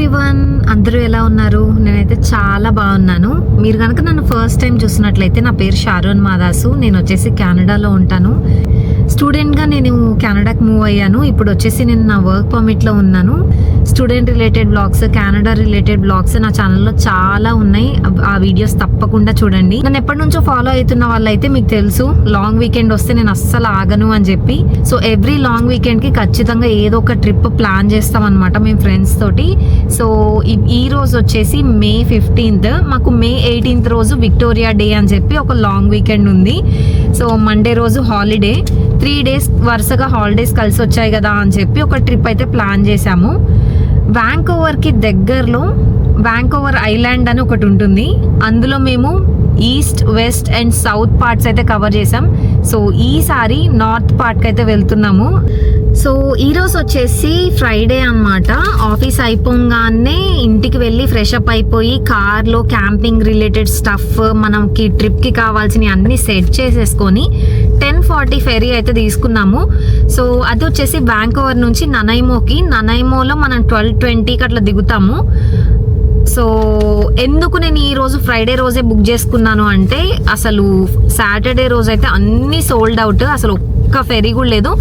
Everyone, అందరూ ఎలా ఉన్నారు? నేనైతే చాలా బాగున్నాను. మీరు కనుక నన్ను ఫస్ట్ టైం చూసినట్లయితే నా పేరు షారోన్ మాదాసు. నేను వచ్చేసి కెనడాలో ఉంటాను. స్టూడెంట్గా నేను కెనడాకి మూవ్ అయ్యాను. ఇప్పుడు వచ్చేసి నేను నా వర్క్ పర్మిట్లో ఉన్నాను. Student related blogs, Canada related blogs నా ఛానల్లో చాలా ఉన్నాయి. ఆ వీడియోస్ తప్పకుండా చూడండి. నన్ను ఎప్పటి నుంచో ఫాలో అవుతున్న వాళ్ళైతే మీకు తెలుసు, లాంగ్ వీకెండ్ వస్తే నేను అస్సలు ఆగను అని చెప్పి. సో ఎవ్రీ లాంగ్ వీకెండ్కి ఖచ్చితంగా ఏదో ఒక ట్రిప్ ప్లాన్ చేస్తాం అనమాట మేము ఫ్రెండ్స్ తోటి. సో ఈ రోజు వచ్చేసి మే 15th, మాకు మే 18th రోజు విక్టోరియా డే అని చెప్పి ఒక లాంగ్ వీకెండ్ ఉంది. సో మండే రోజు హాలిడే. 3 days వరుసగా హాలిడేస్ కలిసి వచ్చాయి కదా అని చెప్పి ఒక ట్రిప్ అయితే ప్లాన్ చేశాము. వ్యాంకోవర్కి దగ్గరలో వ్యాంకోవర్ ఐలాండ్ అని ఒకటి ఉంటుంది. అందులో మేము east, west and south parts అయితే కవర్ చేసాం. సో ఈసారి నార్త్ పార్ట్కి అయితే వెళ్తున్నాము. సో ఈరోజు వచ్చేసి ఫ్రైడే అనమాట. ఆఫీస్ అయిపోగానే ఇంటికి వెళ్ళి ఫ్రెష్ అప్ అయిపోయి కార్లో క్యాంపింగ్ రిలేటెడ్ స్టఫ్, మనకి ట్రిప్కి కావాల్సినవి అన్నీ సెట్ చేసేసుకొని 10:40 ఫెరీ అయితే తీసుకున్నాము. సో అది వచ్చేసి వ్యాంకోవర్ నుంచి ననైమోలో మనం 12:20కి అట్లా దిగుతాము. సో ఎందుకు నేను ఈరోజు ఫ్రైడే రోజే బుక్ చేసుకున్నాను అంటే, అసలు సాటర్డే రోజు అయితే అన్నీ సోల్డ్ అవుట్. అసలు ఒక్క ఫెరీ కూడా లేదు.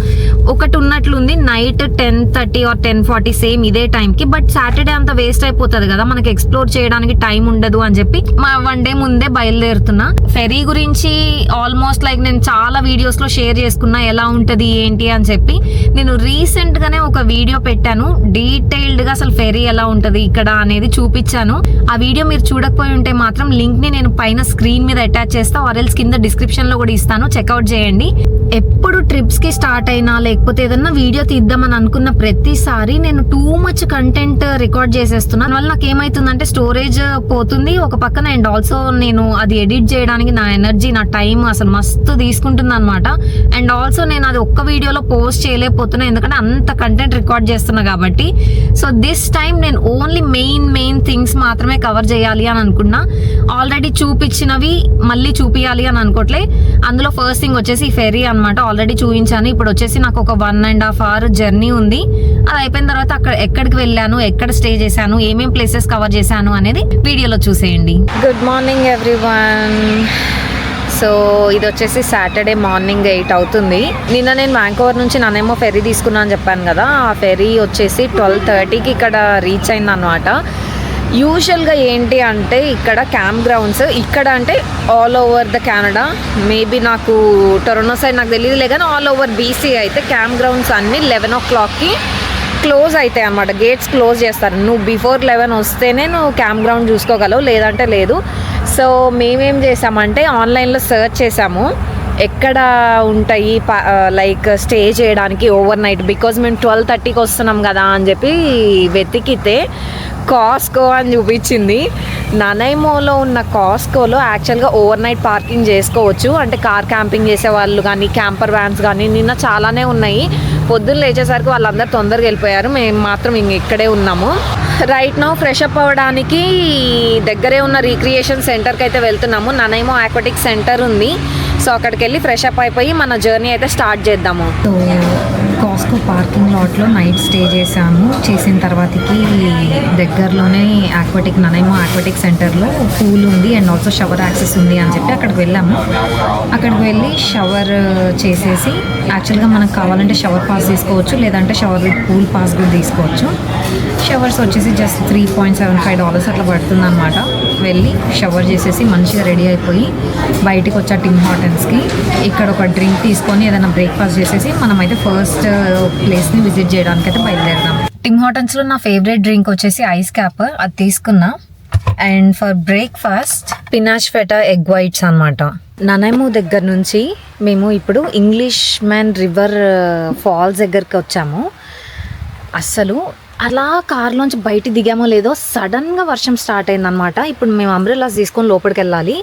ఒకటి ఉన్నట్లుంది నైట్ 10:30 or 10:40 సేమ్ ఇదే టైంకి. బట్ సాటర్డే అంతా వేస్ట్ అయిపోతుంది కదా, మనకి ఎక్స్ప్లోర్ చేయడానికి టైం ఉండదు అని చెప్పి మా 1 day ముందే బయలుదేరుతున్నా. ఫెరీ గురించి ఆల్మోస్ట్ లైక్ నేను చాలా వీడియోస్లో షేర్ చేసుకున్నా, ఎలా ఉంటుంది ఏంటి అని చెప్పి. నేను రీసెంట్గానే ఒక వీడియో పెట్టాను డీటెయిల్డ్గా, అసలు ఫెరీ ఎలా ఉంటుంది ఇక్కడ అనేది చూపించాను. ఆ వీడియో మీరు చూడకపోయి ఉంటే మాత్రం లింక్ని నేను పైన స్క్రీన్ మీద అటాచ్ చేస్తా, ఆర్ఎల్స్ కింద డిస్క్రిప్షన్లో కూడా ఇస్తాను, చెక్అవుట్ చేయండి. ఎప్పుడు ట్రిప్స్కి స్టార్ట్ అయినా లేకపోతే ఏదన్నా వీడియో తీద్దామని అనుకున్న ప్రతిసారి నేను టూ మచ్ కంటెంట్ రికార్డ్ చేసేస్తున్నాను. వల్ల నాకు ఏమవుతుందంటే స్టోరేజ్ పోతుంది ఒక పక్కన, అండ్ ఆల్సో నేను అది ఎడిట్ చేయడానికి నా ఎనర్జీ, నా టైం అసలు మస్తు తీసుకుంటుంది అనమాట. అండ్ ఆల్సో నేను అది ఒక్క వీడియోలో పోస్ట్ చేయలేకపోతున్నా, ఎందుకంటే అంత కంటెంట్ రికార్డ్ చేస్తున్నా కాబట్టి. సో దిస్ టైం నేను ఓన్లీ మెయిన్ థింగ్స్ మాత్రమే కవర్ చేయాలి అని అనుకున్నా. ఆల్రెడీ చూపించినవి మళ్ళీ చూపించాలి అని అనుకోవట్లే. అందులో ఫస్ట్ థింగ్ వచ్చేసి ఫెరీ అనమాట. ఆల్రెడీ చూపించాను. ఇప్పుడు వచ్చేసి నాకు ఒక 1.5 hour జర్నీ ఉంది. అది అయిపోయిన తర్వాత అక్కడ ఎక్కడికి వెళ్ళాను, ఎక్కడ స్టే చేశాను, ఏమేం ప్లేసెస్ కవర్ చేశాను అనేది వీడియోలో చూసేయండి. Good morning everyone. సో ఇది వచ్చేసి సాటర్డే మార్నింగ్ 8 అవుతుంది. నిన్న నేను వ్యాంకోవర్ నుంచి నన్నేమో ఫెరీ తీసుకున్నా అని చెప్పాను కదా, ఆ ఫెరీ వచ్చేసి 12:30కి ఇక్కడ రీచ్ అయింది అనమాట. యూజువల్గా ఏంటి అంటే ఇక్కడ క్యాంప్ గ్రౌండ్స్, ఇక్కడ అంటే all over the Canada, maybe నాకు టొరంటో సైడ్ నాకు తెలియదులే కానీ ఆల్ ఓవర్ బీసీ అయితే క్యాంప్ గ్రౌండ్స్ అన్నీ 11 o'clockకి క్లోజ్ అవుతాయి అన్నమాట. గేట్స్ క్లోజ్ చేస్తారు. నువ్వు బిఫోర్ 11 వస్తేనే నువ్వు క్యాంప్ గ్రౌండ్ చూసుకోగలవు, లేదంటే లేదు. సో మేమేం చేసామంటే ఆన్లైన్లో సెర్చ్ చేసాము ఎక్కడ ఉంటాయి లైక్ స్టే చేయడానికి ఓవర్ నైట్. బికాజ్ మేము 12:30కి వస్తున్నాం కదా అని చెప్పి వెతికితే కాస్కో అని చూపించింది. ననైమోలో ఉన్న కాస్కోలో యాక్చువల్గా ఓవర్ నైట్ పార్కింగ్ చేసుకోవచ్చు. అంటే కార్ క్యాంపింగ్ చేసే వాళ్ళు కానీ, క్యాంపర్ వ్యాన్స్ కానీ నిన్న చాలానే ఉన్నాయి. పొద్దున్న లేచేసరికి వాళ్ళందరూ తొందరగా వెళ్ళిపోయారు, మేము మాత్రం ఇక్కడే ఉన్నాము. రైట్ నౌ ఫ్రెష్ అప్ అవ్వడానికి దగ్గరే ఉన్న రీక్రియేషన్ సెంటర్కి అయితే వెళ్తున్నాము. ననైమో ఆక్వాటిక్ సెంటర్ ఉంది. సో అక్కడికి వెళ్ళి ఫ్రెష్ అప్ అయిపోయి మన జర్నీ అయితే స్టార్ట్ చేద్దాము. So Costco parking లాట్లో night stay చేసాము. చేసిన తర్వాతకి దగ్గరలోనే ననైమో ఆక్వాటిక్ సెంటర్లో పూల్ ఉంది అండ్ ఆల్సో షవర్ యాక్సెస్ ఉంది అని చెప్పి అక్కడికి వెళ్ళాము. అక్కడికి వెళ్ళి షవర్ చేసేసి, యాక్చువల్గా మనకు కావాలంటే షవర్ పాస్ తీసుకోవచ్చు, లేదంటే పూల్ పాస్ కూడా తీసుకోవచ్చు. షవర్స్ వచ్చేసి జస్ట్ $3.75 అట్లా పడుతుంది అనమాట. వెళ్ళి షవర్ చేసేసి మంచిగా రెడీ అయిపోయి బయటికి వచ్చా టిమ్ హార్టన్స్కి. ఇక్కడ ఒక డ్రింక్ తీసుకొని ఏదైనా బ్రేక్ఫాస్ట్ చేసేసి మనమైతే ఫస్ట్ ప్లేస్ని విజిట్ చేయడానికి అయితే బయలుదేరదాం. టిమ్ హార్టన్స్లో నా ఫేవరెట్ డ్రింక్ వచ్చేసి ఐస్ క్యాప్, అది తీసుకున్నా. And for breakfast spinach feta egg whites అనమాట. ననైమో దగ్గర నుంచి మేము ఇప్పుడు ఇంగ్లీష్ మ్యాన్ రివర్ ఫాల్స్ దగ్గరికి వచ్చాము. అస్సలు అలా కార్లోంచి బయట దిగామో లేదో సడన్గా వర్షం స్టార్ట్ అయిందనమాట. ఇప్పుడు మేము అంబ్రెల్లాస్ తీసుకొని లోపలికి వెళ్ళాలి.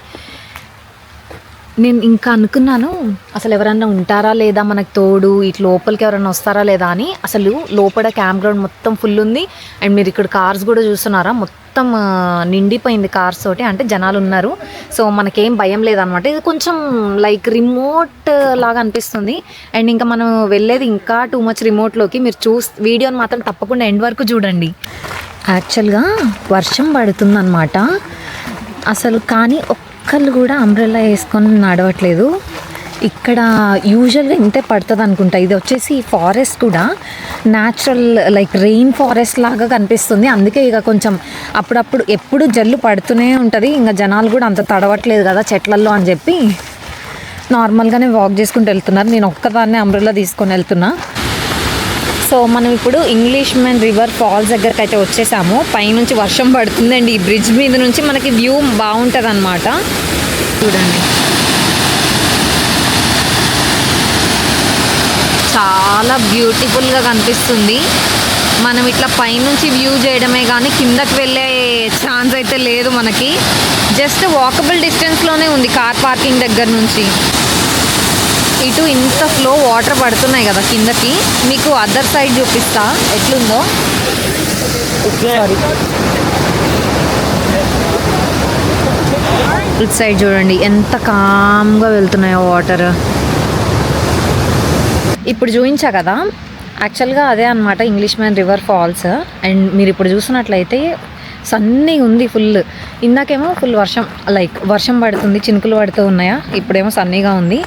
నేను ఇంకా అనుకున్నాను అసలు ఎవరన్నా ఉంటారా లేదా మనకు తోడు, ఇటు లోపలికి ఎవరైనా వస్తారా లేదా అని. అసలు లోపల క్యాంప్ గ్రౌండ్ మొత్తం ఫుల్ ఉంది. అండ్ మీరు ఇక్కడ కార్స్ కూడా చూస్తున్నారా, మొత్తం నిండిపోయింది కార్స్ తోటి, అంటే జనాలు ఉన్నారు. సో మనకేం భయం లేదనమాట. ఇది కొంచెం లైక్ రిమోట్ లాగా అనిపిస్తుంది. అండ్ ఇంకా మనం వెళ్ళేది ఇంకా టూ మచ్ రిమోట్లోకి. మీరు వీడియోని మాత్రం తప్పకుండా ఎండ్ వరకు చూడండి. యాక్చువల్గా వర్షం పడుతుందన్నమాట. అసలు కానీ ఒక్కళ్ళు కూడా అంబ్రెల్లా వేసుకొని నడవట్లేదు. ఇక్కడ యూజువల్గా ఇంతే పడుతుంది అనుకుంటా. ఇది వచ్చేసి ఫారెస్ట్ కూడా న్యాచురల్ లైక్ రెయిన్ ఫారెస్ట్ లాగా కనిపిస్తుంది. అందుకే ఇక కొంచెం అప్పుడప్పుడు ఎప్పుడు జల్లు పడుతూనే ఉంటుంది. ఇంకా జనాలు కూడా అంత తడవట్లేదు కదా చెట్లల్లో అని చెప్పి నార్మల్గానే వాక్ చేసుకుంటూ వెళ్తున్నారు. నేను ఒక్కదాన్నే అంబ్రెల్లా తీసుకొని వెళ్తున్నా. సో మనం ఇప్పుడు ఇంగ్లీష్ మ్యాన్ రివర్ ఫాల్స్ దగ్గరికి అయితే వచ్చేసాము. పైనుంచి వర్షం పడుతుందండి. ఈ బ్రిడ్జ్ మీద నుంచి మనకి వ్యూ బాగుంటుంది అన్నమాట. చూడండి, చాలా బ్యూటిఫుల్గా కనిపిస్తుంది. మనం ఇట్లా పైనుంచి వ్యూ చేయడమే కానీ కిందకి వెళ్ళే ఛాన్స్ అయితే లేదు మనకి. జస్ట్ వాకబుల్ డిస్టెన్స్లోనే ఉంది కార్ పార్కింగ్ దగ్గర నుంచి. ఇటు ఇంత ఫ్లో వాటర్ పడుతున్నాయి కదా కిందకి. మీకు అదర్ సైడ్ చూపిస్తా ఎట్లుందో. సారీ, ఇటు సైడ్ చూడండి ఎంత కామ్గా వెళ్తున్నాయో వాటర్. ఇప్పుడు చూపించా కదా, యాక్చువల్గా అదే అనమాట Englishman River Falls. And మీరు ఇప్పుడు చూసినట్లయితే సన్నీ ఉంది ఫుల్. ఇందాకేమో ఫుల్ వర్షం పడుతుంది, చినుకులు పడుతూ ఉన్నాయా. ఇప్పుడేమో సన్నీగా ఉంది.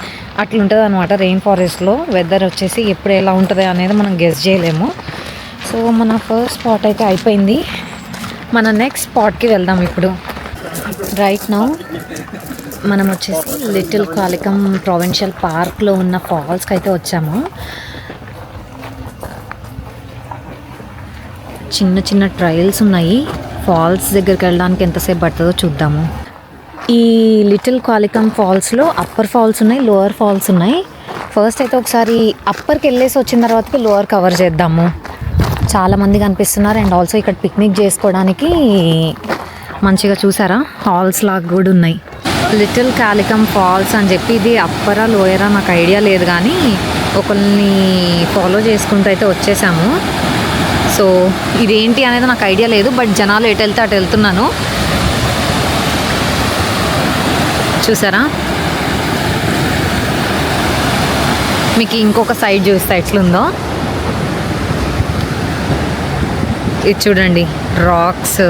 అట్లుంటుంది అనమాట రెయిన్ ఫారెస్ట్లో. వెదర్ వచ్చేసి ఎప్పుడు ఎలా ఉంటుంది అనేది మనం గెస్ చేయలేము. సో మన ఫస్ట్ స్పాట్ అయితే అయిపోయింది. మన నెక్స్ట్ స్పాట్కి వెళ్దాం ఇప్పుడు. రైట్ నౌ మనం వచ్చేసి లిటిల్ కాలికం ప్రొవిన్షియల్ పార్క్లో ఉన్న ఫాల్స్కి అయితే వచ్చాము. చిన్న చిన్న ట్రయల్స్ ఉన్నాయి. ఫాల్స్ దగ్గరికి వెళ్ళడానికి ఎంతసేపు పడుతుందో చూద్దాము. ఈ లిటిల్ కాలికం ఫాల్స్లో అప్పర్ ఫాల్స్ ఉన్నాయి, లోవర్ ఫాల్స్ ఉన్నాయి. ఫస్ట్ అయితే ఒకసారి అప్పర్కి వెళ్ళేసి వచ్చిన తర్వాతకి లోవర్ కవర్ చేద్దాము. చాలామంది కనిపిస్తున్నారు. అండ్ ఆల్సో ఇక్కడ పిక్నిక్ చేసుకోవడానికి మంచిగా చూసారా హాల్స్ లాగా కూడా ఉన్నాయి. లిటిల్ కాలికం ఫాల్స్ అని చెప్పి ఇది అప్పరా లోయరా నాకు ఐడియా లేదు, కానీ ఒకరిని ఫాలో చేసుకుంటూ అయితే వచ్చేసాము. సో ఇదేంటి అనేది నాకు ఐడియా లేదు, బట్ జనాలు ఎటు వెళ్తే అటు వెళ్తున్నాను. చూసారా, మీకు ఇంకొక సైడ్ చూస్తే ఎట్లుందో. ఇది చూడండి, రాక్స్.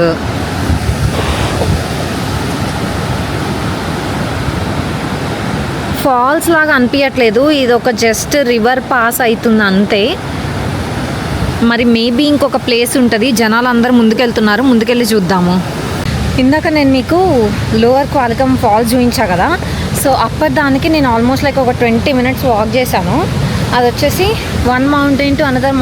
ఫాల్స్ లాగా అనిపించట్లేదు, ఇది ఒక జస్ట్ రివర్ పాస్ అవుతుంది అంతే. మరి మేబీ ఇంకొక ప్లేస్ ఉంటుంది. జనాలు అందరూ ముందుకెళ్తున్నారు, ముందుకెళ్ళి చూద్దాము. ఇందాక నేను మీకు లోవర్ కాలికం ఫాల్స్ చూపించా కదా. సో అప్పటి దానికి నేను ఆల్మోస్ట్ లైక్ ఒక 20 minutes వాక్ చేశాను. అది వచ్చేసి one mountain to another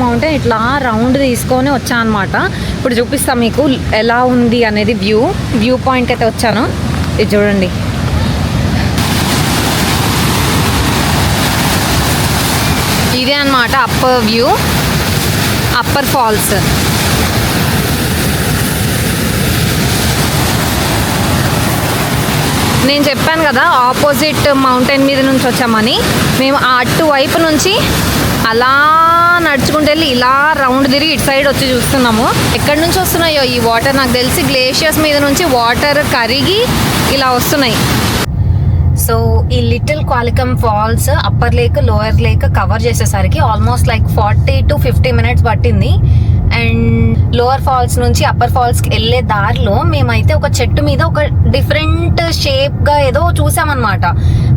mountain ఇట్లా రౌండ్ తీసుకొని వచ్చాను అనమాట. ఇప్పుడు చూపిస్తాను మీకు ఎలా ఉంది అనేది. వ్యూ పాయింట్ అయితే వచ్చాను. ఇది చూడండి, ఇదే అన్నమాట అప్పర్ ఫాల్స్. నేను చెప్పాను కదా ఆపోజిట్ మౌంటైన్ మీద నుంచి వచ్చామని. మేము అటువైపు నుంచి అలా నడుచుకుంటూ వెళ్ళి ఇలా రౌండ్ తిరిగి ఇటు సైడ్ వచ్చి చూస్తున్నాము. ఎక్కడి నుంచి వస్తున్నాయో ఈ వాటర్ నాకు తెలిసి గ్లేషియర్స్ మీద నుంచి వాటర్ కరిగి ఇలా వస్తున్నాయి. సో ఈ లిటిల్ కాలికం falls upper lake lower lake cover చేసేసరికి ఆల్మోస్ట్ లైక్ 40 to 50 minutes పట్టింది. అండ్ లోవర్ ఫాల్స్ నుంచి అప్పర్ ఫాల్స్కి వెళ్ళే దారిలో మేమైతే ఒక చెట్టు మీద ఒక డిఫరెంట్ షేప్గా ఏదో చూసామన్నమాట.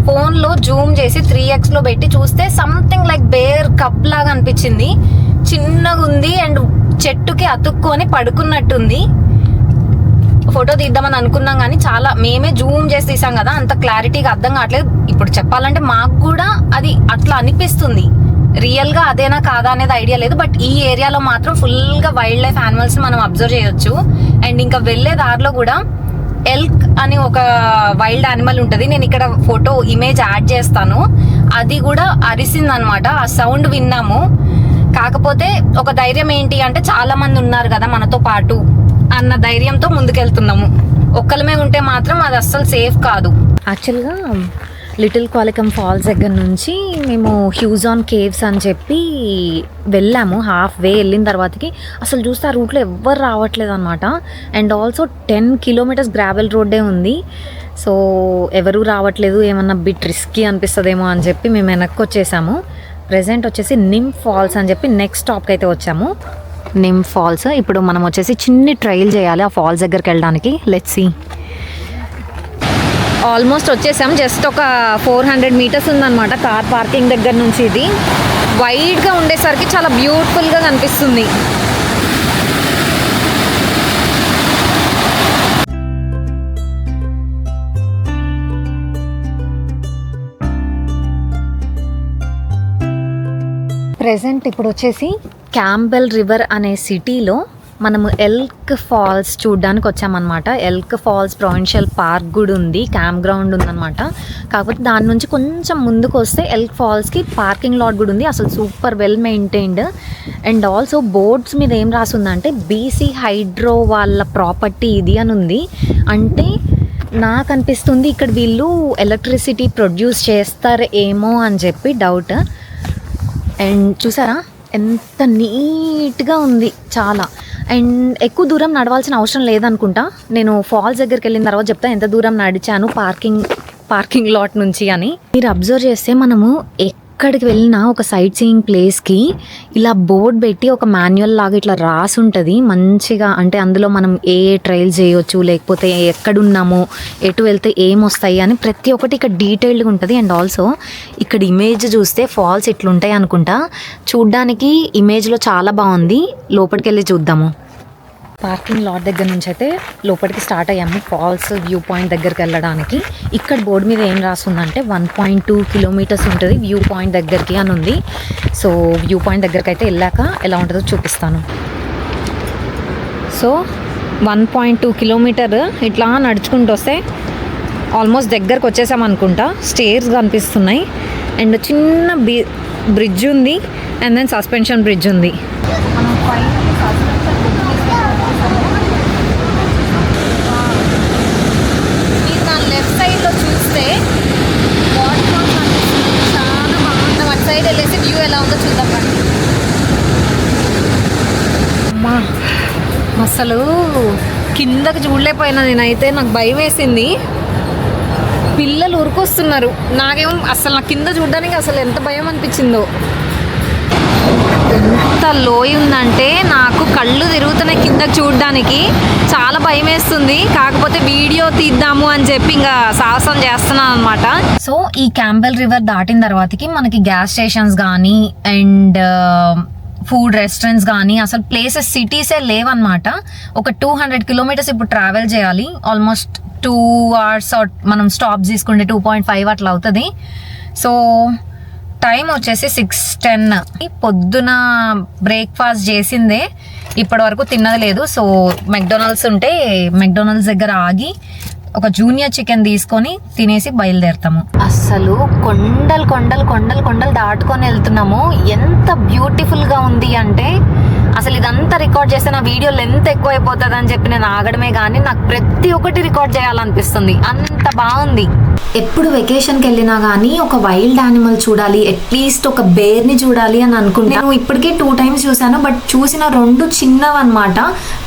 ఫోన్లో జూమ్ చేసి 3x లో పెట్టి చూస్తే సంథింగ్ లైక్ బేర్ కప్ లాగా అనిపించింది. చిన్నగా ఉంది అండ్ చెట్టుకి అతుక్కొని పడుకున్నట్టుంది. ఫోటో తీద్దామని అనుకున్నాం కానీ మేమే జూమ్ చేసి తీసాం కదా, అంత క్లారిటీగా అర్థం కావట్లేదు. ఇప్పుడు చెప్పాలంటే మాకు కూడా అది అట్లా అనిపిస్తుంది. రియల్గా అదేనా కాదా అనేది ఐడియా లేదు. బట్ ఈ ఏరియాలో మాత్రం ఫుల్గా వైల్డ్ లైఫ్ యానిమల్స్ మనం అబ్జర్వ్ చేయొచ్చు. అండ్ ఇంకా వెళ్ళే దారిలో కూడా ఎల్క్ అని ఒక వైల్డ్ యానిమల్ ఉంటుంది. నేను ఇక్కడ ఫోటో ఇమేజ్ యాడ్ చేస్తాను. అది కూడా అరిసింది అనమాట. ఆ సౌండ్ విన్నాము. కాకపోతే ఒక ధైర్యం ఏంటి అంటే చాలా మంది ఉన్నారు కదా మనతో పాటు అన్న ధైర్యంతో ముందుకెళ్తున్నాము. ఒక్కలమే ఉంటే మాత్రం అది అస్సలు సేఫ్ కాదు. యాక్చువల్గా లిటిల్ కాలికం ఫాల్స్ దగ్గర నుంచి మేము హ్యూజాన్ కేవ్స్ అని చెప్పి వెళ్ళాము. హాఫ్ వే వెళ్ళిన తర్వాతకి అసలు చూస్తే ఆ రూట్లో ఎవ్వరు రావట్లేదు అనమాట. అండ్ ఆల్సో 10 kilometers గ్రావెల్ రోడ్డే ఉంది. సో ఎవరూ రావట్లేదు, ఏమన్నా బిట్ రిస్కీ అనిపిస్తుందేమో అని చెప్పి మేము వెనక్కి వచ్చేసాము. ప్రెజెంట్ వచ్చేసి నిమ్ ఫాల్స్ అని చెప్పి నెక్స్ట్ స్టాప్కి అయితే వచ్చాము. నిమ్ ఫాల్స్. ఇప్పుడు మనం వచ్చేసి చిన్ని ట్రైల్ చేయాలి ఆ ఫాల్స్ దగ్గరికి వెళ్ళడానికి. Let's see. ఆల్మోస్ట్ వచ్చేసాం. జస్ట్ ఒక 400 మీటర్స్ ఉందన్నమాట కార్ పార్కింగ్ దగ్గర నుంచి. ఇది వైడ్గా ఉండేసరికి చాలా బ్యూటిఫుల్గా కనిపిస్తుంది. ప్రెజెంట్ ఇప్పుడు వచ్చేసి క్యాంబెల్ రివర్ అనే సిటీలో మనము ఎల్క్ ఫాల్స్ చూడడానికి వచ్చామన్నమాట. ఎల్క్ ఫాల్స్ ప్రొవిన్షియల్ పార్క్ కూడా ఉంది, క్యాంప్ గ్రౌండ్ ఉందన్నమాట. కాకపోతే దాని నుంచి కొంచెం ముందుకు వస్తే ఎల్క్ ఫాల్స్కి పార్కింగ్ లాట్ కూడా ఉంది. అసలు super well maintained. And also boards మీద ఏం రాసిందంటే బీసీ హైడ్రో వాళ్ళ ప్రాపర్టీ ఇది అని ఉంది. అంటే నాకు అనిపిస్తుంది ఇక్కడ వీళ్ళు ఎలక్ట్రిసిటీ ప్రొడ్యూస్ చేస్తారు ఏమో అని చెప్పి డౌట్. అండ్ చూసారా ఎంత నీట్గా ఉంది చాలా. అండ్ ఎక్కువ దూరం నడవాల్సిన అవసరం లేదనుకుంటా. నేను ఫాల్స్ దగ్గరికి వెళ్ళిన తర్వాత చెప్తా ఎంత దూరం నడిచాను పార్కింగ్ లాట్ నుంచి అని. మీరు అబ్జర్వ్ చేస్తే మనము ఎక్కడికి వెళ్ళినా ఒక సైట్ సీయింగ్ ప్లేస్కి ఇలా బోర్డ్ పెట్టి ఒక మాన్యువల్ లాగా ఇట్లా రాసి ఉంటుంది మంచిగా. అంటే అందులో మనం ఏ ట్రైల్స్ చేయొచ్చు, లేకపోతే ఎక్కడున్నామో, ఎటు వెళ్తే ఏమొస్తాయి అని ప్రతి ఒక్కటి ఇక్కడ డీటెయిల్డ్గా ఉంటుంది. అండ్ ఆల్సో ఇక్కడ ఇమేజ్ చూస్తే ఫాల్స్ ఇట్లుంటాయి అనుకుంటా. చూడ్డానికి ఇమేజ్లో చాలా బాగుంది. లోపలికి వెళ్ళి చూద్దాము. పార్కింగ్ లాట్ దగ్గర నుంచి అయితే లోపలికి స్టార్ట్ అయ్యాము ఫాల్స్ వ్యూ పాయింట్ దగ్గరికి వెళ్ళడానికి. ఇక్కడ బోర్డు మీద ఏం రాస్తుందంటే 1.2 కిలోమీటర్స్ ఉంటుంది వ్యూ పాయింట్ దగ్గరికి అని ఉంది. సో వ్యూ పాయింట్ దగ్గరికి అయితే వెళ్ళాక ఎలా ఉంటుందో చూపిస్తాను. సో 1.2 కిలోమీటర్ ఇట్లా నడుచుకుంటూ వస్తే ఆల్మోస్ట్ దగ్గరకు వచ్చేసాం అనుకుంటా. స్టేర్స్ కనిపిస్తున్నాయి అండ్ చిన్న బ్రిడ్జ్ ఉంది అండ్ దెన్ సస్పెన్షన్ బ్రిడ్జ్ ఉంది. లెఫ్ట్ సైడ్లో చూస్తే వాటర్ ఫాల్స్ కనిపిస్తుంది, చాలా బాగుంటుంది. అటు సైడ్ వెళ్ళేసి వ్యూ ఎలా ఉందో చూద్దాం. అమ్మా అసలు కిందకి చూడలేకపోయినా నేనైతే. నాకు భయం వేసింది. పిల్లలు ఉరికొస్తున్నారు. నాకేమో అసలు నాకు కింద చూడడానికి అసలు ఎంత భయం అనిపించిందో. ఎంత లోయ ఉందంటే నాకు కళ్ళు తిరుగుతున్నాయి కిందకి చూడడానికి. చాలా భయం వేస్తుంది. కాకపోతే వీడియో తీద్దాము అని చెప్పి ఇంకా సాహసం చేస్తున్నాను అనమాట. సో ఈ క్యాంబెల్ రివర్ దాటిన తర్వాతకి మనకి గ్యాస్ స్టేషన్స్ కానీ అండ్ ఫుడ్ రెస్టారెంట్స్ కానీ అసలు ప్లేసెస్ సిటీసే లేవన్నమాట. ఒక 200 కిలోమీటర్స్ ఇప్పుడు ట్రావెల్ చేయాలి. ఆల్మోస్ట్ 2 అవర్స్ మనం స్టాప్ తీసుకుంటే 2.5 అట్లా అవుతుంది. సో టైం వచ్చేసి 6:10. పొద్దున బ్రేక్ఫాస్ట్ చేసిందే, ఇప్పటి వరకు తిన్నది లేదు. సో మెక్డొనాల్డ్స్ ఉంటే మెక్డొనాల్డ్స్ దగ్గర ఆగి ఒక జూనియర్ చికెన్ తీసుకొని తినేసి బయలుదేరుతాము. అసలు కొండలు కొండలు కొండలు కొండలు దాటుకొని వెళ్తున్నాము. ఎంత బ్యూటిఫుల్గా ఉంది అంటే అసలు ఇదంతా రికార్డ్ చేస్తే నా వీడియో లెంత్ ఎక్కువ అయిపోతుంది అని చెప్పి నేను ఆగడమే కానీ నాకు ప్రతి ఒక్కటి రికార్డ్ చేయాలనిపిస్తుంది. అంత బాగుంది. ఎప్పుడు వెకేషన్కి వెళ్ళినా కానీ ఒక వైల్డ్ యానిమల్ చూడాలి, అట్లీస్ట్ ఒక బేర్ని చూడాలి అని అనుకుంటే నేను ఇప్పటికే 2 times చూసాను. బట్ చూసిన 2 చిన్నవి అనమాట,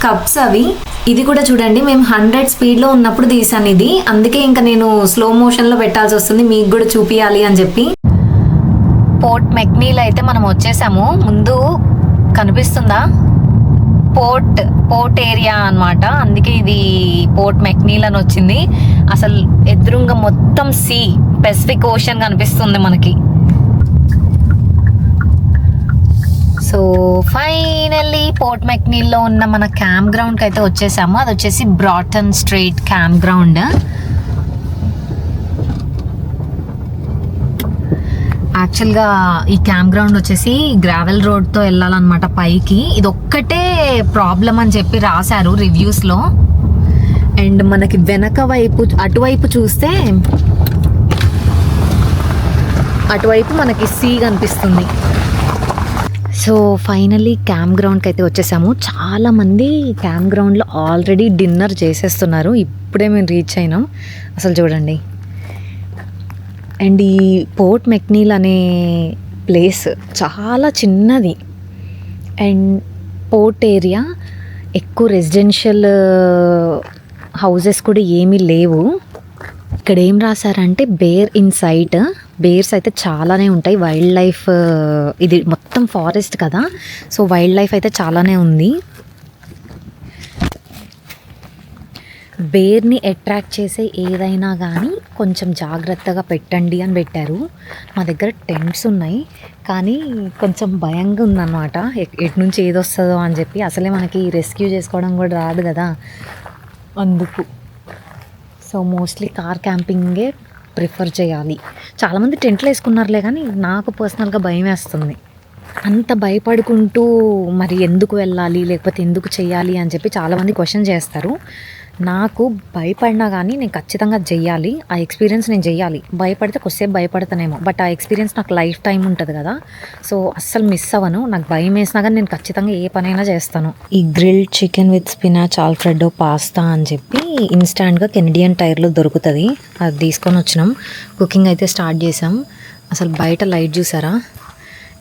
కప్స్ అవి. ఇది కూడా చూడండి, మేము 100 స్పీడ్లో ఉన్నప్పుడు తీసాను ఇది. అందుకే ఇంకా నేను స్లో మోషన్లో పెట్టాల్సి వస్తుంది మీకు కూడా చూపించాలి అని చెప్పి. పోర్ట్ మెక్నీల్ అయితే మనం వచ్చేసాము. ముందు కనిపిస్తుందా పోర్ట్ ఏరియా అన్నమాట. అందుకే ఇది పోర్ట్ మెక్నీల్ అని వచ్చింది. అసలు ఎదురుగా మొత్తం పెసిఫిక్ ఓషన్ కనిపిస్తుంది మనకి. సో ఫైనల్లీ పోర్ట్ మెక్నీల్లో ఉన్న మన క్యాంప్ గ్రౌండ్కి అయితే వచ్చేసాము. అది వచ్చేసి బ్రాటన్ స్ట్రీట్ క్యాంప్ గ్రౌండ్. యాక్చువల్గా ఈ క్యాంప్ గ్రౌండ్ వచ్చేసి గ్రావెల్ రోడ్తో వెళ్ళాలన్నమాట పైకి. ఇది ఒక్కటే ప్రాబ్లం అని చెప్పి రాశారు రివ్యూస్లో. అండ్ మనకి వెనక వైపు అటువైపు చూస్తే అటువైపు మనకి సీ కనిపిస్తుంది. సో ఫైనల్లీ క్యాంప్ గ్రౌండ్కి అయితే వచ్చేసాము. చాలామంది క్యాంప్ గ్రౌండ్లో ఆల్రెడీ డిన్నర్ చేసేస్తున్నారు. ఇప్పుడే మేము రీచ్ అయినాం. అసలు చూడండి. అండ్ ఈ పోర్ట్ మెక్నీల్ అనే ప్లేస్ చాలా చిన్నది. అండ్ పోర్ట్ ఏరియా ఎక్కువ రెసిడెన్షియల్ హౌసెస్ కూడా ఏమీ లేవు. ఇక్కడ ఏం రాశారంటే బేర్ ఇన్ సైట్. బేర్స్ అయితే చాలానే ఉంటాయి. వైల్డ్ లైఫ్ ఇది మొత్తం ఫారెస్ట్ కదా, సో వైల్డ్ లైఫ్ అయితే చాలానే ఉంది. బేర్ని అట్రాక్ట్ చేసే ఏదైనా కానీ కొంచెం జాగ్రత్తగా పెట్టండి అని పెట్టారు. మా దగ్గర టెంట్స్ ఉన్నాయి, కానీ కొంచెం భయంగా ఉందన్నమాట, ఎటు నుంచి ఏది వస్తుందో అని చెప్పి. అసలే మనకి రెస్క్యూ చేసుకోవడం కూడా రాదు కదా, అందుకు. సో మోస్ట్లీ కార్ క్యాంపింగే ప్రిఫర్ చేయాలి. చాలామంది టెంట్లు వేసుకున్నారులే, కానీ నాకు పర్సనల్గా భయం వేస్తుంది. అంత భయపడుకుంటూ మరి ఎందుకు వెళ్ళాలి, లేకపోతే ఎందుకు చేయాలి అని చెప్పి చాలామంది క్వశ్చన్ చేస్తారు. నాకు భయపడినా కానీ నేను ఖచ్చితంగా చెయ్యాలి, ఆ ఎక్స్పీరియన్స్ నేను చెయ్యాలి. భయపడితే కొద్దిసేపు భయపడతానేమో, బట్ ఆ ఎక్స్పీరియన్స్ నాకు లైఫ్ టైం ఉంటుంది కదా, సో అస్సలు మిస్ అవ్వను. నాకు భయం వేసినా కానీ నేను ఖచ్చితంగా ఏ పనైనా చేస్తాను. ఈ grilled chicken with spinach Alfredo pasta అని చెప్పి ఇన్స్టాంట్గా కెనడియన్ టైర్లో దొరుకుతుంది, అది తీసుకొని వచ్చినాం. కుకింగ్ అయితే స్టార్ట్ చేసాం. అసలు బయట లైట్ చూసారా,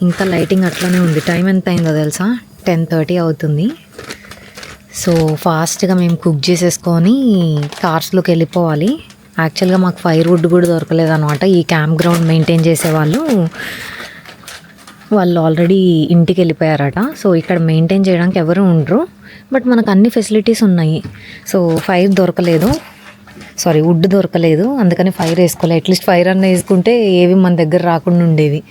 ఇంకా లైటింగ్ అట్లానే ఉంది. టైం ఎంత అయిందో తెలుసా, 10:30 అవుతుంది. సో ఫాస్ట్గా మేము కుక్ చేసేసుకొని కార్స్లోకి వెళ్ళిపోవాలి. యాక్చువల్గా మాకు ఫైర్ వుడ్ కూడా దొరకలేదన్నమాట. ఈ క్యాంప్ గ్రౌండ్ మెయింటైన్ చేసేవాళ్ళు ఆల్రెడీ ఇంటికి వెళ్ళిపోయారట. సో ఇక్కడ మెయింటైన్ చేయడానికి ఎవరు ఉండరు, బట్ మనకు అన్ని ఫెసిలిటీస్ ఉన్నాయి. సో వుడ్ దొరకలేదు, అందుకని ఫైర్ వేసుకోలేదు. అట్లీస్ట్ ఫైర్ అన్న వేసుకుంటే ఏవి మన దగ్గర రాకుండా ఉండేవి.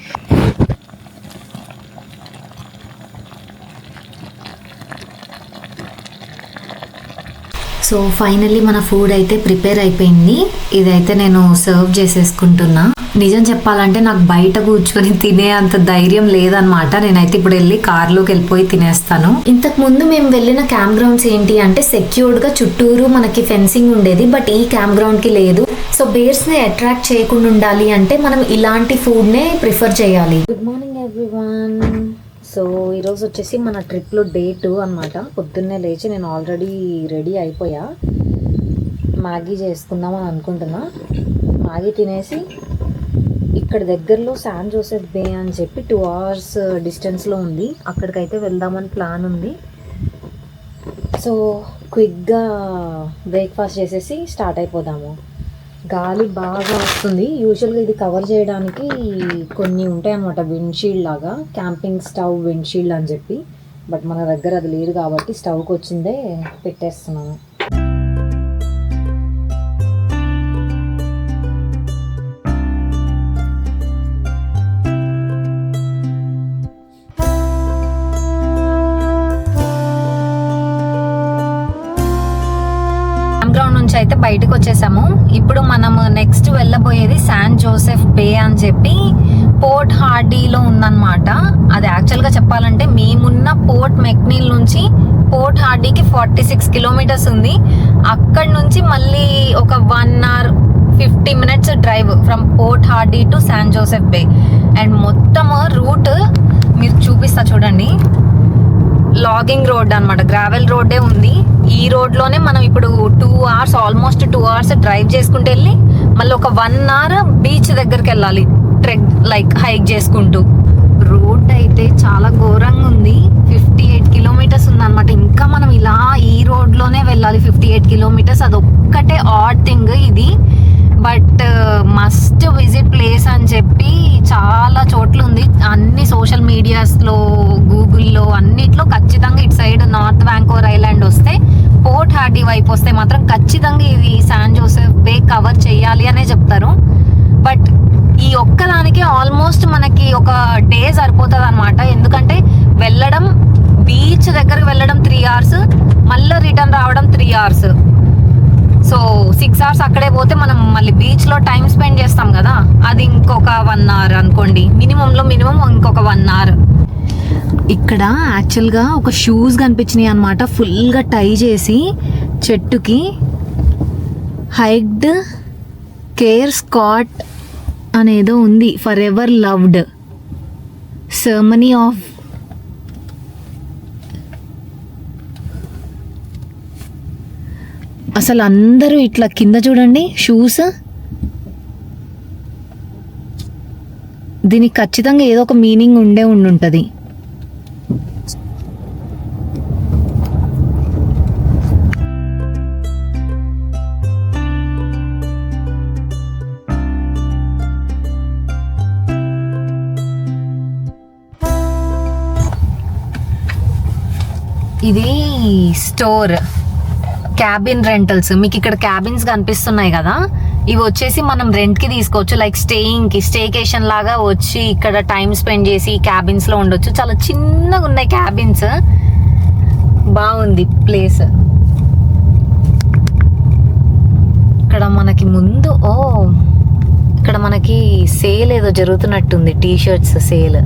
సో ఫైనల్లీ మన ఫుడ్ అయితే ప్రిపేర్ అయిపోయింది. ఇదైతే నేను సర్వ్ చేసేసుకుంటున్నా. నిజం చెప్పాలంటే నాకు బయట కూర్చొని తినే అంత ధైర్యం లేదనమాట. నేనైతే ఇప్పుడు వెళ్ళి కార్లోకి వెళ్ళిపోయి తినేస్తాను. ఇంతకు ముందు మేము వెళ్ళిన క్యాంప్ గ్రౌండ్స్ ఏంటి అంటే సెక్యూర్డ్గా చుట్టూరు మనకి ఫెన్సింగ్ ఉండేది, బట్ ఈ క్యాంప్ గ్రౌండ్కి లేదు. సో బేర్స్ని అట్రాక్ట్ చేయకుండా ఉండాలి అంటే మనం ఇలాంటి ఫుడ్నే ప్రిఫర్ చేయాలి. Good morning everyone. సో ఈరోజు వచ్చేసి మన ట్రిప్లో డే 2 అనమాట. పొద్దున్నే లేచి నేను ఆల్రెడీ రెడీ అయిపోయా, మ్యాగీ చేసుకుందామని అనుకుంటున్నా. మ్యాగీ తినేసి ఇక్కడ దగ్గరలో శాన్ జోసెఫ్ బే అని చెప్పి 2 hours డిస్టెన్స్లో ఉంది, అక్కడికైతే వెళ్దామని ప్లాన్ ఉంది. సో క్విక్గా బ్రేక్ఫాస్ట్ చేసేసి స్టార్ట్ అయిపోదాము. గాలి బాగా వస్తుంది. యూజువల్గా ఇది కవర్ చేయడానికి కొన్ని ఉంటాయి అన్నమాట, విండ్షీల్డ్ లాగా, క్యాంపింగ్ స్టవ్ విండ్షీల్డ్ అని చెప్పి. బట్ మన దగ్గర అది లేదు కాబట్టి స్టవ్కి వచ్చిందే పెట్టేస్తున్నాను. గ్రౌండ్ నుంచి అయితే బయటకు వచ్చేసాము. ఇప్పుడు మనము నెక్స్ట్ వెళ్ళబోయేది శాన్ జోసెఫ్ బే అని చెప్పి పోర్ట్ హార్డీలో ఉందన్నమాట. అది యాక్చువల్గా చెప్పాలంటే మేమున్న పోర్ట్ మెక్నీల్ నుంచి పోర్ట్ హార్డీకి 46 kilometers ఉంది. అక్కడ నుంచి మళ్ళీ ఒక 1 hour 50 minutes drive from Port Hardy to San Josef Bay. And మొత్తం రూట్ మీరు చూపిస్తా చూడండి. లాగింగ్ రోడ్ అనమాట, గ్రావెల్ రోడ్డే ఉంది. ఈ రోడ్లోనే మనం ఇప్పుడు 2 hours ఆల్మోస్ట్ 2 hours డ్రైవ్ చేసుకుంటూ వెళ్ళి మళ్ళీ ఒక 1 hour బీచ్ దగ్గరికి వెళ్ళాలి, ట్రెక్ లైక్ హైక్ చేసుకుంటూ. రోడ్ అయితే చాలా ఘోరంగా ఉంది. 58 kilometers ఉందన్నమాట. ఇంకా మనం ఇలా ఈ రోడ్లోనే వెళ్ళాలి 58 kilometers. అదొక్కటే ఆడ్ థింగ్ ఇది, బట్ మస్ట్ విజిట్ ప్లేస్ అని చెప్పి చాలా చోట్ల ఉంది. అన్ని సోషల్ మీడియాస్లో, గూగుల్లో, అన్నిట్లో ఖచ్చితంగా ఇటు సైడ్ నార్త్ వ్యాంకోవర్ ఐలాండ్ వస్తే, పోర్ట్ హార్డీ వైపు వస్తే మాత్రం ఖచ్చితంగా ఇది శాన్ జోసెఫ్ బే కవర్ చేయాలి అనే చెప్తారు. బట్ ఈ ఒక్కదానికి ఆల్మోస్ట్ మనకి ఒక డే సరిపోతుంది అనమాట. ఎందుకంటే వెళ్ళడం, బీచ్ దగ్గరికి వెళ్ళడం 3 hours, మళ్ళీ రిటర్న్ రావడం 3 hours. సో 6 hours అక్కడే పోతే మనం మళ్ళీ బీచ్లో టైం స్పెండ్ చేస్తాం కదా, అది ఇంకొక 1 hour అనుకోండి. మినిమం ఇంకొక 1 hour. ఇక్కడ యాక్చువల్గా ఒక షూస్ కనిపించినాయి అనమాట, ఫుల్గా టై చేసి చెట్టుకి. హైక్డ్ కేర్ స్కాట్ అనేదో ఉంది, for ever loved, ceremony of. అసలు అందరూ ఇట్లా కింద చూడండి షూస్. దీనికి ఖచ్చితంగా ఏదో ఒక మీనింగ్ ఉండుంటుంది. ఇది స్టోర్ క్యాబిన్ రెంటల్స్. మీకు ఇక్కడ క్యాబిన్స్ కనిపిస్తున్నాయి కదా, ఇవి వచ్చేసి మనం రెంట్కి తీసుకోవచ్చు. లైక్ స్టేకేషన్ లాగా వచ్చి ఇక్కడ టైం స్పెండ్ చేసి క్యాబిన్స్లో ఉండొచ్చు. చాలా చిన్నగా ఉన్నాయి క్యాబిన్స్, బాగుంది ప్లేస్. ఇక్కడ మనకి ముందు ఇక్కడ మనకి సేల్ ఏదో జరుగుతున్నట్టుంది, టీషర్ట్స్ సేల్.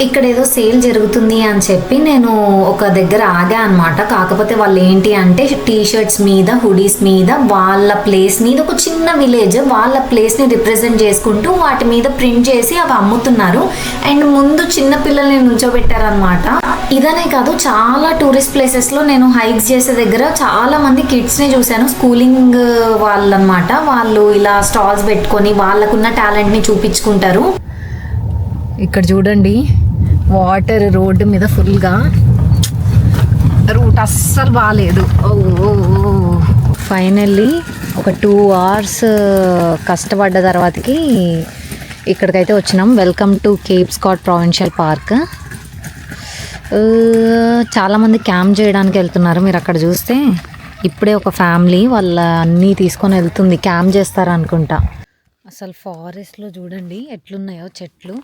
ఇక్కడ ఏదో సేల్ జరుగుతుంది అని చెప్పి నేను ఒక దగ్గర ఆగా అనమాట. కాకపోతే వాళ్ళు ఏంటి అంటే టీషర్ట్స్ మీద, హుడీస్ మీద వాళ్ళ ప్లేస్ మీద, ఒక చిన్న విలేజ్ వాళ్ళ ప్లేస్ని రిప్రజెంట్ చేసుకుంటూ వాటి మీద ప్రింట్ చేసి అవి అమ్ముతున్నారు. అండ్ ముందు చిన్న పిల్లల్ని నుంచోబెట్టారనమాట. ఇదనే కాదు, చాలా టూరిస్ట్ ప్లేసెస్లో నేను హైక్స్ చేసే దగ్గర చాలా మంది కిడ్స్ని చూశాను. స్కూలింగ్ వాళ్ళనమాట. వాళ్ళు ఇలా స్టాల్స్ పెట్టుకొని వాళ్ళకున్న టాలెంట్ని చూపించుకుంటారు. ఇక్కడ చూడండి, వాటర్ రోడ్డు మీద ఫుల్గా, రూట్ అస్సలు బాగాలేదు. ఫైనల్లీ ఒక 2 hours కష్టపడ్డ తర్వాతకి ఇక్కడికైతే వచ్చినాం. Welcome to Cape Scott provincial park. చాలామంది క్యాంప్ చేయడానికి వెళ్తున్నారు. మీరు అక్కడ చూస్తే ఇప్పుడే ఒక ఫ్యామిలీ వాళ్ళ అన్నీ తీసుకొని వెళ్తుంది. క్యాంప్ చేస్తారు అనుకుంటా. అసలు ఫారెస్ట్లో చూడండి ఎట్లున్నాయో చెట్లు.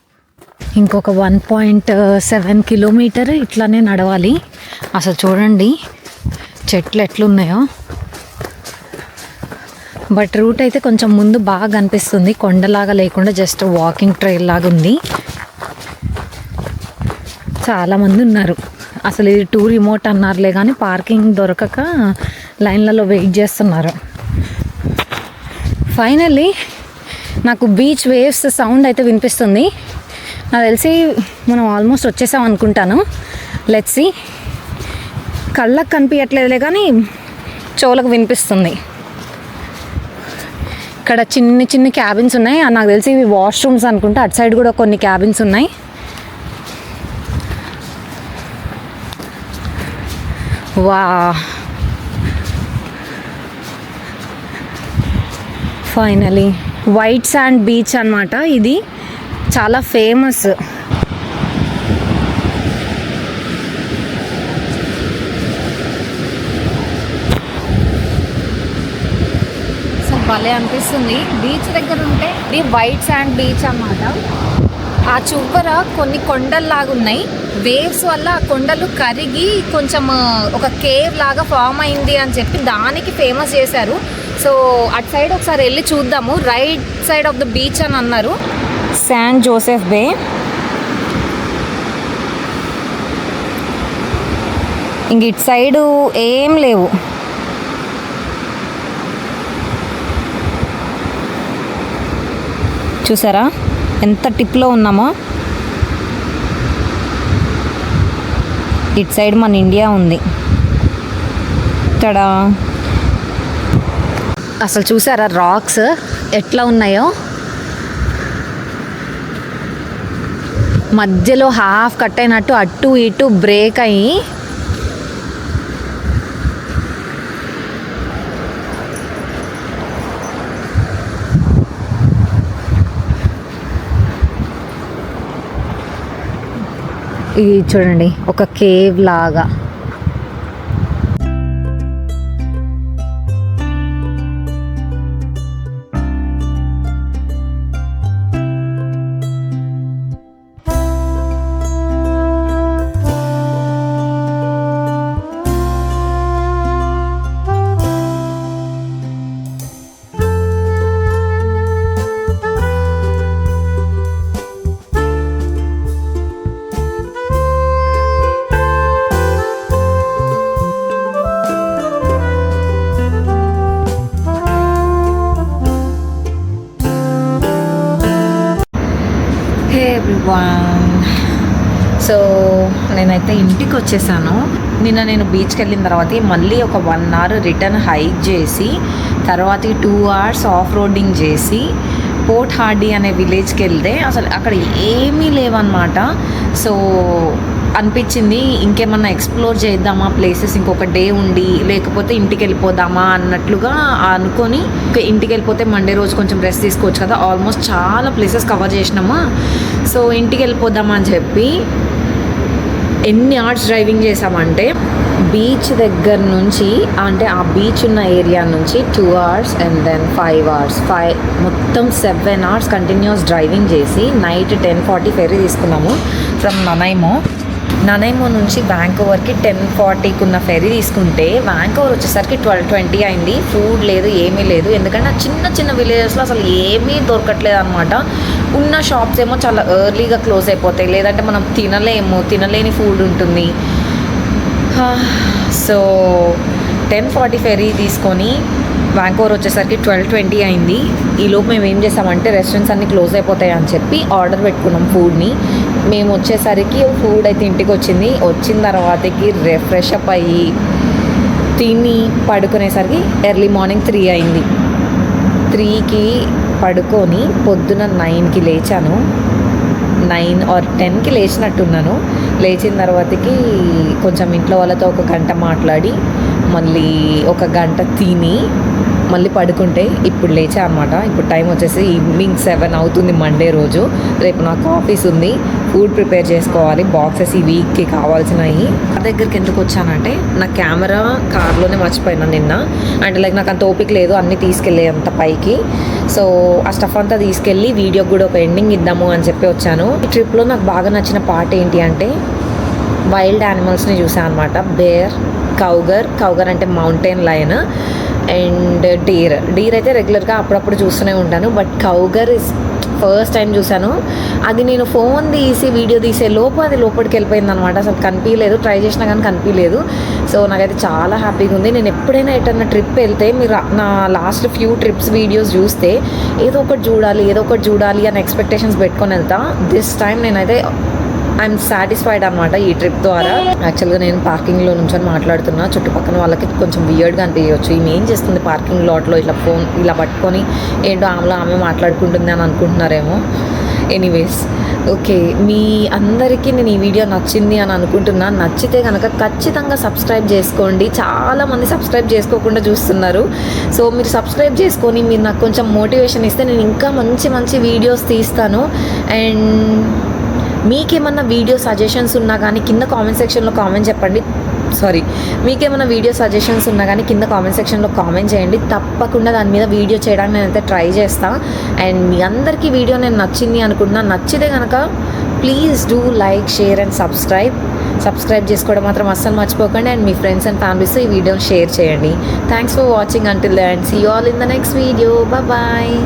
ఇంకొక 1.7 kilometer ఇట్లానే నడవాలి. అసలు చూడండి చెట్లు ఎట్లున్నాయో. బట్ రూట్ అయితే కొంచెం ముందు బాగా కనిపిస్తుంది, కొండలాగా లేకుండా జస్ట్ వాకింగ్ ట్రైల్ లాగా ఉంది. చాలామంది ఉన్నారు. అసలు ఇది టూ రిమోట్ అన్నారులే కానీ పార్కింగ్ దొరకక లైన్లలో వెయిట్ చేస్తున్నారు. ఫైనల్లీ నాకు బీచ్ వేవ్స్ సౌండ్ అయితే వినిపిస్తుంది. నాకు తెలిసి మనం ఆల్మోస్ట్ వచ్చేసాం అనుకుంటాను. Let's see. కళ్ళకు కనిపించట్లేదులే కానీ చెవులకు వినిపిస్తుంది. ఇక్కడ చిన్న చిన్న క్యాబిన్స్ ఉన్నాయి. నాకు తెలిసి ఇవి వాష్రూమ్స్ అనుకుంటా. అటు సైడ్ కూడా కొన్ని క్యాబిన్స్ ఉన్నాయి. వా, ఫైనలీ వైట్ శాండ్ బీచ్ అన్నమాట. ఇది చాలా ఫేమస్. అసలు భలే అనిపిస్తుంది బీచ్ దగ్గర ఉంటే. ఇది వైట్ శాండ్ బీచ్ అన్నమాట. ఆ చువ్వర కొన్ని కొండల్లాగా ఉన్నాయి. వేవ్స్ వల్ల ఆ కొండలు కరిగి కొంచెం ఒక కేవ్ లాగా ఫామ్ అయింది అని చెప్పి దానికి ఫేమస్ చేశారు. సో అటు సైడ్ ఒకసారి వెళ్ళి చూద్దాము. Right side of the beach అని అన్నారు. శాన్ జోసెఫ్ బే. ఇంక ఇటు సైడు ఏం లేవు. చూసారా ఎంత టిప్లో ఉన్నామో. ఇటు సైడ్ మన ఇండియా ఉంది. ఇక్కడ అసలు చూసారా రాక్స్ ఎట్లా ఉన్నాయో. మధ్యలో హాఫ్ కట్ అయినట్టు అటు ఇటు బ్రేక్ అయ్యి ఇది చూడండి ఒక కేవ్ లాగా. సో నేనైతే ఇంటికి వచ్చేసాను. నిన్న నేను బీచ్కి వెళ్ళిన తర్వాత మళ్ళీ ఒక 1 hour రిటర్న్ హైక్ చేసి తర్వాత 2 hours ఆఫ్ రోడింగ్ చేసి పోర్ట్ హార్డీ అనే విలేజ్కి వెళ్తే అసలు అక్కడ ఏమీ లేవన్నమాట. సో అనిపించింది ఇంకేమన్నా ఎక్స్ప్లోర్ చేద్దామా ప్లేసెస్, ఇంకొక డే ఉండి, లేకపోతే ఇంటికి వెళ్ళిపోదామా అన్నట్లుగా అనుకొని ఇంటికి వెళ్ళిపోతే మండే రోజు కొంచెం రెస్ట్ తీసుకోవచ్చు కదా. ఆల్మోస్ట్ చాలా ప్లేసెస్ కవర్ చేసినామా, సో ఇంటికి వెళ్ళిపోదామా అని చెప్పి ఎన్ని అవర్స్ డ్రైవింగ్ చేసామంటే బీచ్ దగ్గర నుంచి, అంటే ఆ బీచ్ ఉన్న ఏరియా నుంచి 2 hours అండ్ దెన్ 5 hours, మొత్తం 7 hours కంటిన్యూస్ డ్రైవింగ్ చేసి నైట్ 10:40 ఫెర్రీ తీసుకున్నాము ఫ్రమ్ ననైమో నుంచి వ్యాంకోవర్కి 10:40కి ఉన్న ఫెర్రీ తీసుకుంటే వ్యాంకోవర్ వచ్చేసరికి 12:20 అయింది. ఫుడ్ లేదు, ఏమీ లేదు, ఎందుకంటే ఆ చిన్న చిన్న విలేజెస్లో అసలు ఏమీ దొరకట్లేదు అనమాట. ఉన్న షాప్స్ ఏమో చాలా ఎర్లీగా క్లోజ్ అయిపోతాయి, లేదంటే మనం తినలేని ఫుడ్ ఉంటుంది. సో 10:40 ఫెర్రీ తీసుకొని వ్యాంకోవర్ వచ్చేసరికి 12:20 అయింది. ఈలోపు మేము ఏం చేసామంటే రెస్టారెంట్స్ అన్నీ క్లోజ్ అయిపోతాయి అని చెప్పి ఆర్డర్ పెట్టుకున్నాం ఫుడ్ని. మేము వచ్చేసరికి ఫుడ్ అయితే ఇంటికి వచ్చిన తర్వాతకి రిఫ్రెష్ అప్ అయ్యి తిని పడుకునేసరికి ఎర్లీ మార్నింగ్ 3 అయింది. 3కి పడుకొని పొద్దున 9కి లేచాను. 9 or 10కి లేచినట్టున్నాను. లేచిన తర్వాతకి కొంచెం ఇంట్లో వాళ్ళతో 1 గంట మాట్లాడి మళ్ళీ 1 గంట తిని మళ్ళీ పడుకుంటే ఇప్పుడు లేచా అనమాట. ఇప్పుడు టైం వచ్చేసి ఈవినింగ్ 7 అవుతుంది మండే రోజు. రేపు నాకు ఆఫీస్ ఉంది, ఫుడ్ ప్రిపేర్ చేసుకోవాలి, బాక్సెస్ ఈ వీక్కి కావాల్సినవి. ఆ దగ్గరికి ఎందుకు వచ్చానంటే నా కెమెరా కార్లోనే మర్చిపోయినా నిన్న. అంటే లైక్ నాకు అంత ఓపిక లేదు అన్నీ తీసుకెళ్ళే అంత పైకి. సో ఆ స్టఫ్ అంతా తీసుకెళ్ళి వీడియోకి కూడా ఒక ఎండింగ్ ఇద్దాము అని చెప్పి వచ్చాను. ఈ ట్రిప్లో నాకు బాగా నచ్చిన పార్ట్ ఏంటి అంటే వైల్డ్ యానిమల్స్ని చూసాను అనమాట. బేర్, కౌగర్ అంటే మౌంటైన్ లయన్, అండ్ డీర్ అయితే రెగ్యులర్గా అప్పుడప్పుడు చూస్తూనే ఉంటాను, but cougar is first time చూశాను. అది నేను ఫోన్ తీసి వీడియో తీసే లోపు అది లోపలికి వెళ్ళిపోయింది అనమాట. అసలు కనిపించలేదు, ట్రై చేసినా కానీ కనిపించలేదు. సో నాకైతే చాలా హ్యాపీగా ఉంది. నేను ఎప్పుడైనా ఎటన్నా ట్రిప్ వెళ్తే మీరు నా లాస్ట్ ఫ్యూ ట్రిప్స్ వీడియోస్ చూస్తే ఏదో ఒకటి చూడాలి అని ఎక్స్పెక్టేషన్స్ పెట్టుకొని వెళ్తా. దిస్ టైం నేనైతే ఐఎమ్ సాటిస్ఫైడ్ అనమాట ఈ ట్రిప్ ద్వారా. యాక్చువల్గా నేను పార్కింగ్లో నుంచొని మాట్లాడుతున్నా, చుట్టుపక్కల వాళ్ళకి కొంచెం వియర్డ్గా అనిపించవచ్చు. ఈమె ఏం చేస్తుంది పార్కింగ్ లాట్లో ఇట్లా ఫోన్ ఇలా పట్టుకొని, ఏంటో ఆమె మాట్లాడుకుంటుంది అని అనుకుంటున్నారేమో. ఎనీవేస్ ఓకే, మీ అందరికీ నేను ఈ వీడియో నచ్చింది అని అనుకుంటున్నాను. నచ్చితే కనుక ఖచ్చితంగా సబ్స్క్రైబ్ చేసుకోండి. చాలామంది సబ్స్క్రైబ్ చేసుకోకుండా చూస్తున్నారు. సో మీరు సబ్స్క్రైబ్ చేసుకొని మీరు నాకు కొంచెం మోటివేషన్ ఇస్తే నేను ఇంకా మంచి వీడియోస్ తీస్తాను. అండ్ మీకేమన్నా వీడియో సజెషన్స్ ఉన్నా కానీ కింద కామెంట్ సెక్షన్లో కామెంట్ చెప్పండి. మీకేమైనా వీడియో సజెషన్స్ ఉన్నా కానీ కింద కామెంట్ సెక్షన్లో కామెంట్ చేయండి. తప్పకుండా దాని మీద వీడియో చేయడానికి నేనైతే ట్రై చేస్తాను. అండ్ మీ అందరికీ వీడియో నేను నచ్చింది అనుకుంటున్నా. నచ్చితే కనుక please do like, share and subscribe చేసుకోవడం మాత్రం అస్సలు మర్చిపోకండి. అండ్ మీ ఫ్రెండ్స్ అండ్ ఫ్యామిలీస్ ఈ వీడియోని షేర్ చేయండి. Thanks for watching. Until then see you all in the next video. Bye.